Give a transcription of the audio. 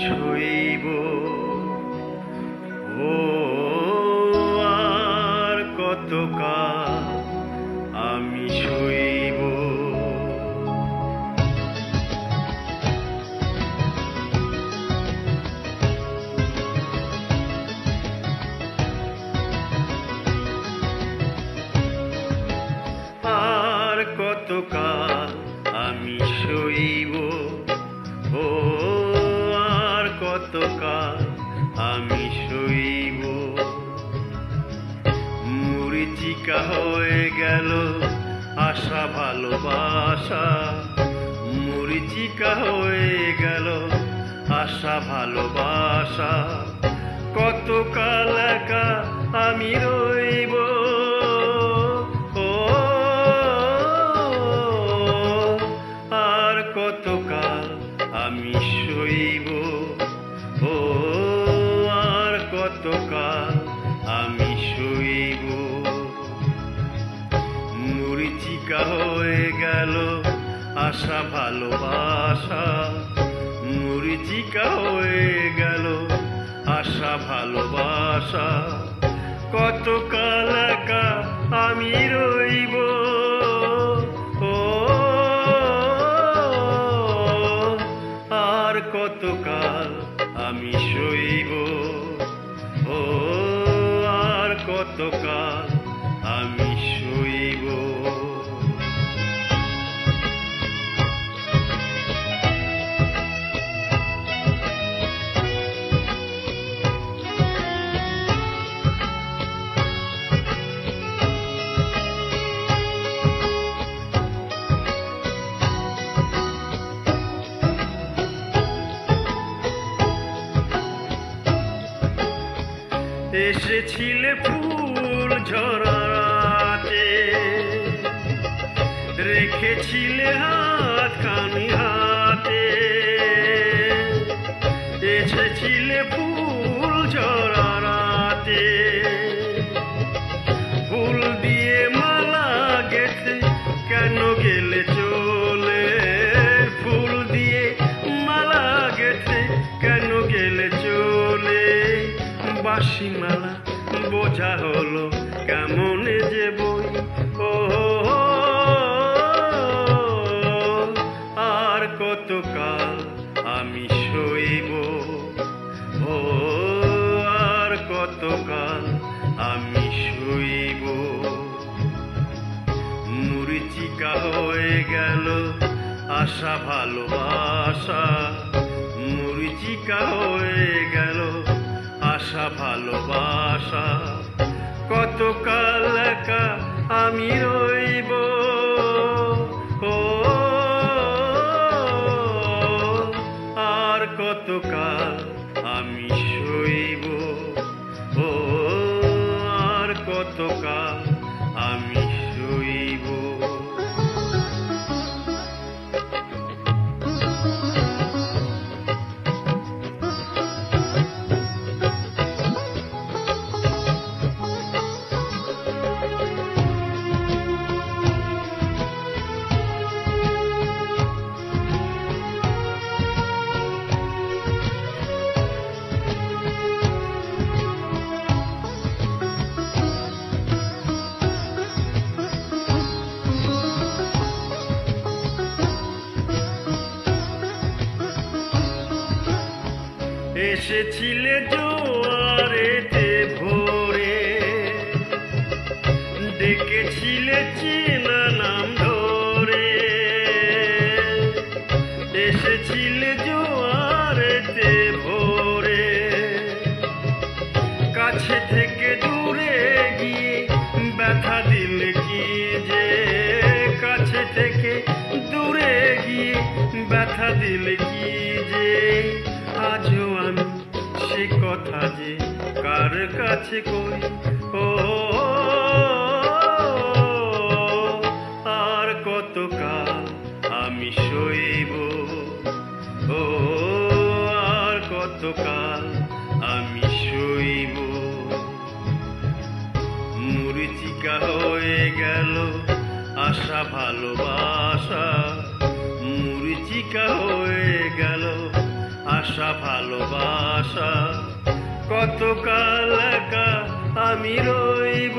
শৈব। ও আর কতকাল আমি শৈব। আর কতকাল আমি শৈব। ও আর কতকাল আমি শৈব। মরীচিকা হয়ে গেল আশা ভালোবাসা। মরীচিকা হয়ে গেল আশা ভালোবাসা। কতকাল একা আমি রইব। আর কতকাল আমি শৈব। ও আর কতকাল আমি শৈব। মরীচিকা হয়ে গেল আশা ভালোবাসা। মরীচিকা হয়ে গেল আশা ভালোবাসা। কতকাল একা আমি রইব। ও আর কতকাল আমি শৈব। ও আর কতকাল আমি শৈব। এসেছিলে ফুল ঝরাতে, রেখেছিলে হাত খানি হাতে। এসেছিলে ফুল ঝরাতে, ফুল দিয়ে মালা গেঁথে কেন গেলে চলে। ফুল দিয়ে মালা গেঁথে কেন গেলে চলে। বাঁশি মালা বোঝা হলো কেমন যে বই। ও আর কতকাল আমি শৈব। ও আর কতকাল আমি শৈব। মরীচিকা হয়ে গেল আশা ভালোবাসা। মরীচিকা হয়ে গেল আশা ভালোবাসা। কতকাল একা আমি রইব। ও আর কতকাল আমি শৈব। ও আর কতকাল আমি শৈব। এসেছিলে জোয়ারেতে ভোরে, ডেকেছিলে চেনা নাম ধরে। এসেছিলে জোয়ারেতে ভোরে, কাছে থেকে দূরে গিয়ে ব্যথা দিলে কি যে। কাছে থেকে দূরে গিয়ে ব্যথা দিলে কি যে। আজও আমি সে কথা যে কার কাছে কই। ও আর কতকাল আমি শৈব। ও আর কতকাল আমি শৈব। মরীচিকা হয়ে গেল আশা ভালোবাসা। মরীচিকা হয়ে গেল আশা ভালোবাসা কতকাল একা আমি রইব।